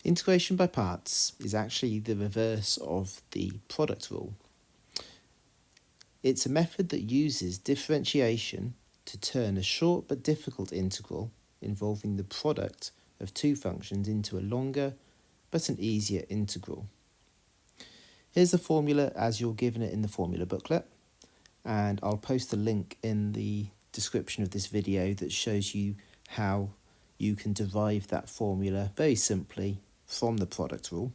Integration by parts is actually the reverse of the product rule. It's a method that uses differentiation to turn a short but difficult integral involving the product of two functions into a longer but an easier integral. Here's the formula as you're given it in the formula booklet, and I'll post a link in the description of this video that shows you how you can derive that formula very simply from the product rule.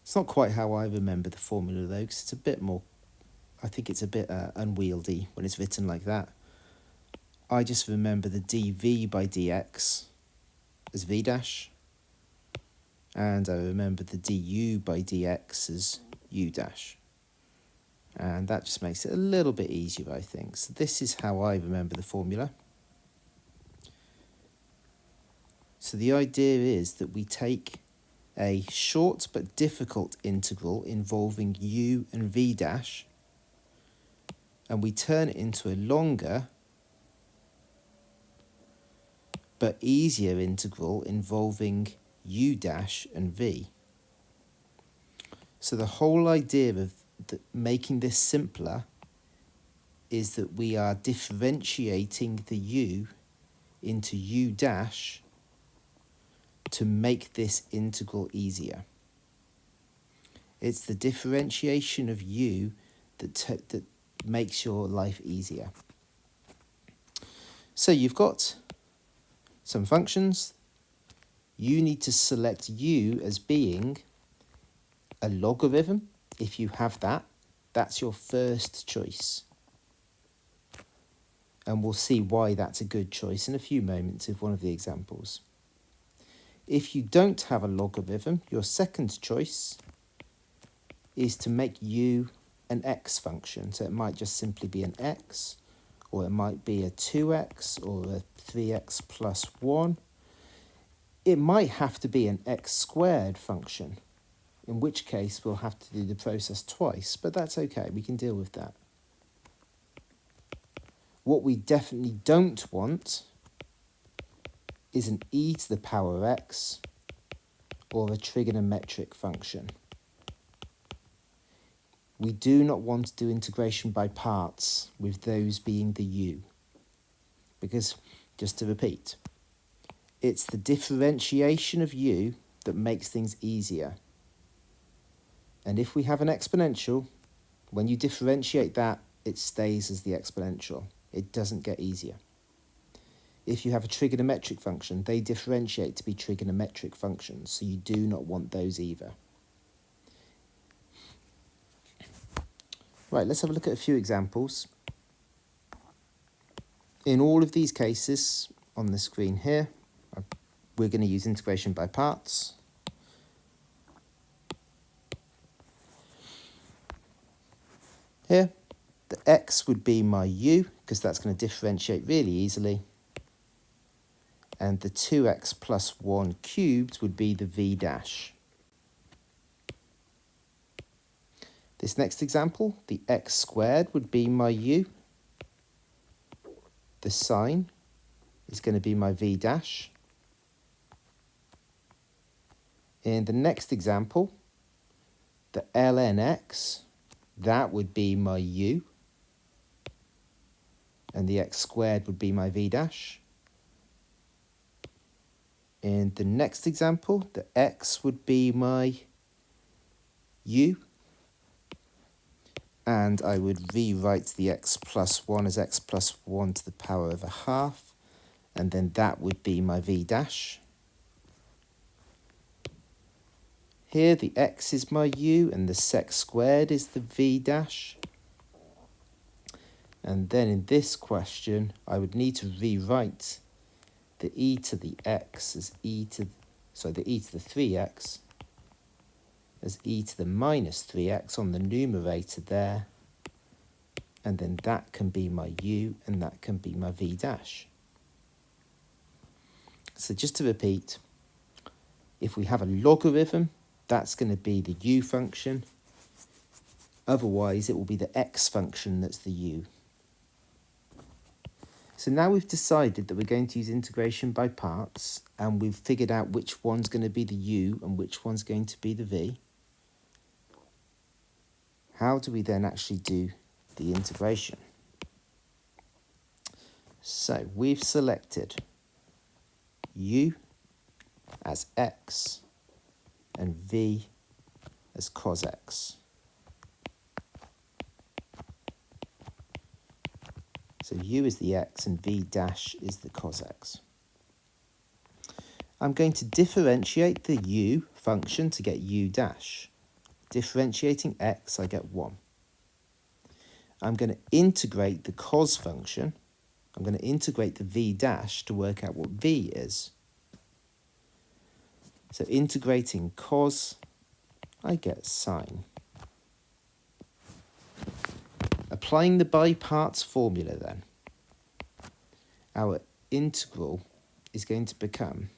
It's not quite how I remember the formula though, because it's a bit more, I think it's a bit unwieldy when it's written like that. I just remember the dv by dx as v dash, and I remember the du by dx as u dash. And that just makes it a little bit easier, I think. So this is how I remember the formula. So the idea is that we take a short but difficult integral involving u and v dash, and we turn it into a longer but easier integral involving u dash and v. So the whole idea of making this simpler is that we are differentiating the u into u dash to make this integral easier. It's the differentiation of u that makes your life easier. So you've got some functions. You need to select u as being a logarithm. If you have that, that's your first choice. And we'll see why that's a good choice in a few moments with one of the examples. If you don't have a logarithm, your second choice is to make u an x function. So it might just simply be an x, or it might be a 2x or a 3x plus 1. It might have to be an x squared function, in which case we'll have to do the process twice, but that's okay, we can deal with that. What we definitely don't want is an e to the power of x or a trigonometric function. We do not want to do integration by parts with those being the u, because, just to repeat, it's the differentiation of u that makes things easier. And if we have an exponential, when you differentiate that, it stays as the exponential. It doesn't get easier. If you have a trigonometric function, they differentiate to be trigonometric functions, so you do not want those either. Right, let's have a look at a few examples. In all of these cases on the screen here, we're going to use integration by parts. Here, the x would be my u, because that's going to differentiate really easily. And the 2x plus 1 cubed would be the v dash. This next example, the x squared would be my u. The sine is going to be my v dash. In the next example, the ln x, that would be my u. And the x squared would be my v dash. In the next example, the x would be my u. And I would rewrite the x plus 1 as x plus 1 to the power of a half. And then that would be my v dash. Here the x is my u and the sec squared is the v dash. And then in this question, I would need to rewrite the e to the x as the e to the 3x as e to the minus 3x on the numerator there. And then that can be my u and that can be my v dash. So just to repeat, if we have a logarithm, that's going to be the u function. Otherwise, it will be the x function that's the u. So now we've decided that we're going to use integration by parts, and we've figured out which one's going to be the u and which one's going to be the v. How do we then actually do the integration? So we've selected u as x and v as cos x. So u is the x and v dash is the cos x. I'm going to differentiate the u function to get u dash. Differentiating x, I get 1. I'm going to integrate the cos function. I'm going to integrate the v dash to work out what v is. So integrating cos, I get sine. Applying the by parts formula then, our integral is going to become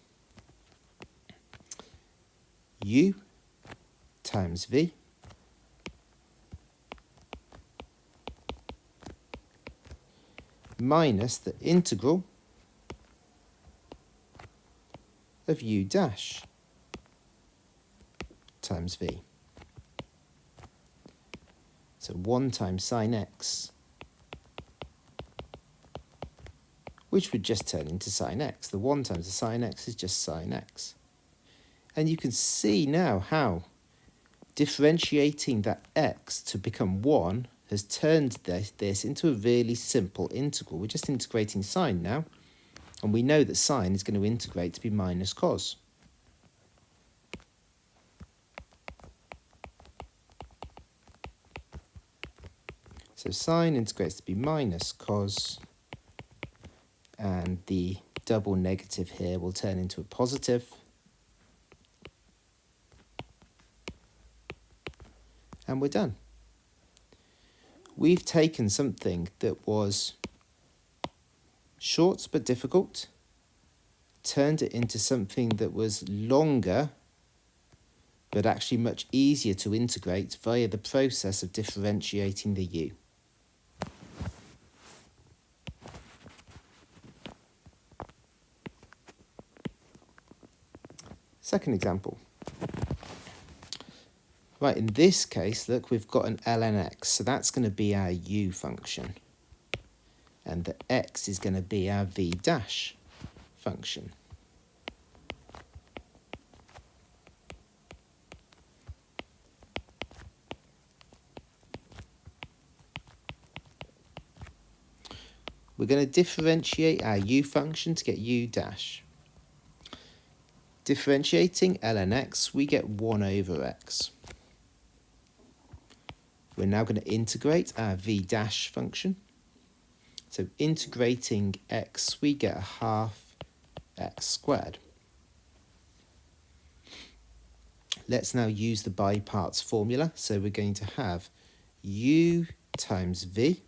u times v minus the integral of u dash times v. So 1 times sine x, which would just turn into sine x. The 1 times the sine x is just sine x. And you can see now how differentiating that x to become 1 has turned this into a really simple integral. We're just integrating sine now, and we know that sine is going to integrate to be minus cos. So sine integrates to be minus cos, and the double negative here will turn into a positive. And we're done. We've taken something that was short but difficult, turned it into something that was longer but actually much easier to integrate via the process of differentiating the u. Second example. Right, in this case, look, we've got an ln x, so that's going to be our u function. And the x is going to be our v dash function. We're going to differentiate our u function to get u dash. Differentiating ln x, we get 1 over x. We're now going to integrate our v dash function. So integrating x, we get a half x squared. Let's now use the by parts formula. So we're going to have u times v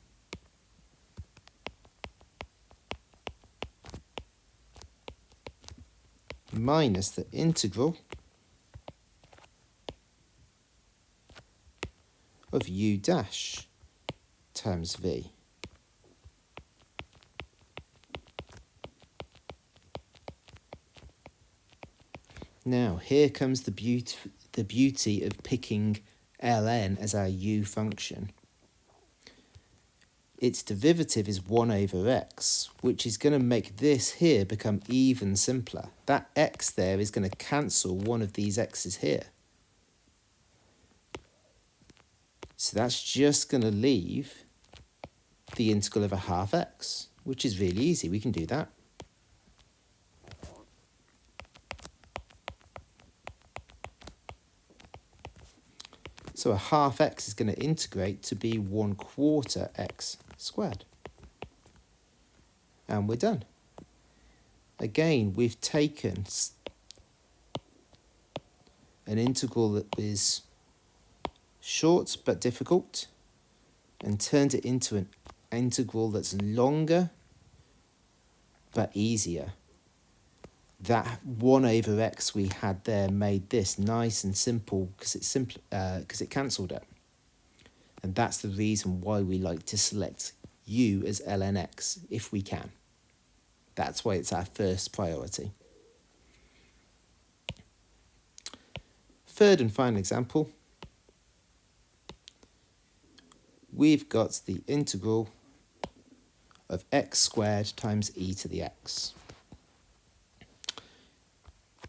minus the integral of u dash times v. Now, here comes the beauty of picking ln as our u function. Its derivative is 1 over x, which is going to make this here become even simpler. That x there is going to cancel one of these x's here. So that's just going to leave the integral of a half x, which is really easy. We can do that. So a half x is going to integrate to be 1/4 x squared. And we're done. Again, we've taken an integral that is short but difficult and turned it into an integral that's longer but easier. That 1 over x we had there made this nice and simple because it cancelled it. And that's the reason why we like to select u as ln x if we can. That's why it's our first priority. Third and final example, we've got the integral of x squared times e to the x.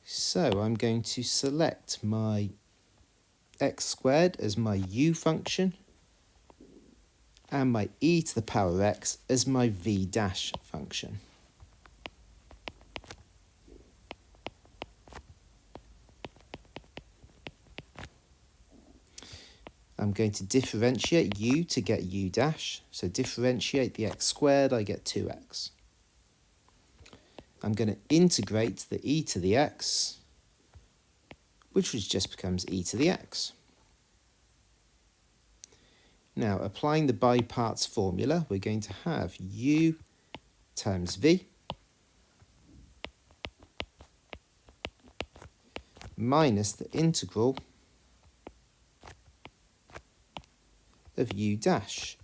So I'm going to select my x squared as my u function and my e to the power x as my v dash function. I'm going to differentiate u to get u dash. So differentiate the x squared, I get 2x. I'm going to integrate the e to the x, which just becomes e to the x. Now, applying the by parts formula, we're going to have u times v minus the integral of u dash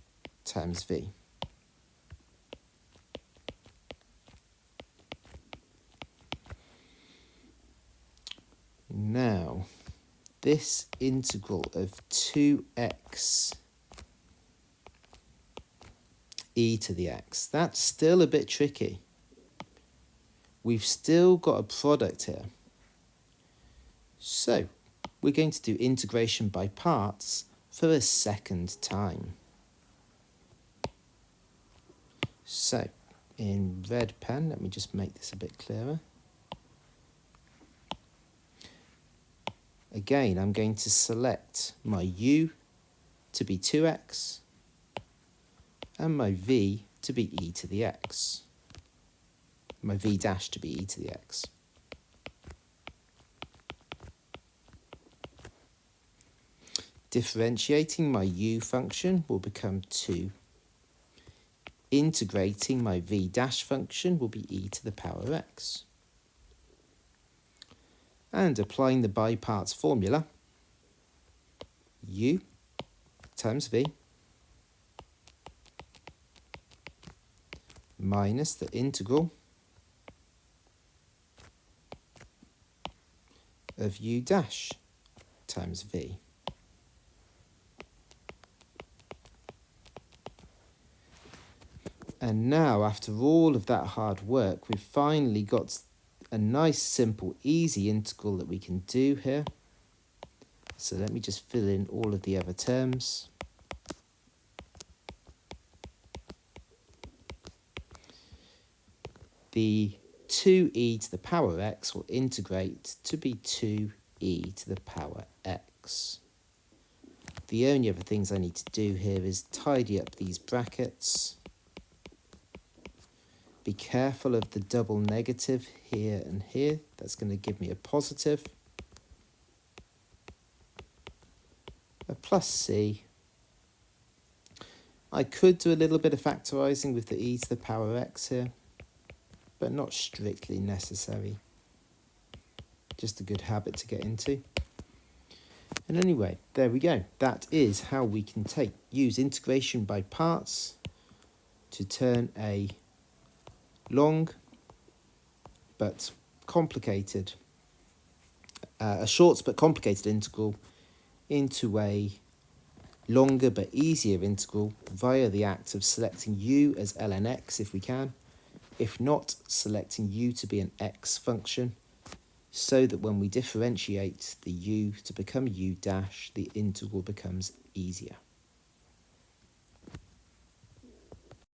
times v. Now, this integral of 2x e to the x, that's still a bit tricky. We've still got a product here. So, we're going to do integration by parts for a second time. So, in red pen, let me just make this a bit clearer. Again, I'm going to select my u to be 2x and my v to be e to the x. My v dash to be e to the x. Differentiating my u function will become 2. Integrating my v dash function will be e to the power x. And applying the by parts formula, u times v minus the integral of u dash times v. And now, after all of that hard work, we've finally got a nice, simple, easy integral that we can do here. So let me just fill in all of the other terms. The 2e to the power x will integrate to be 2e to the power x. The only other things I need to do here is tidy up these brackets. Be careful of the double negative here and here. That's going to give me a positive. A plus c. I could do a little bit of factorising with the e to the power x here, but not strictly necessary. Just a good habit to get into. And anyway, there we go. That is how we can use integration by parts to turn a long but complicated, a short but complicated integral into a longer but easier integral via the act of selecting u as ln x if we can, if not, selecting u to be an x function, so that when we differentiate the u to become u dash, the integral becomes easier.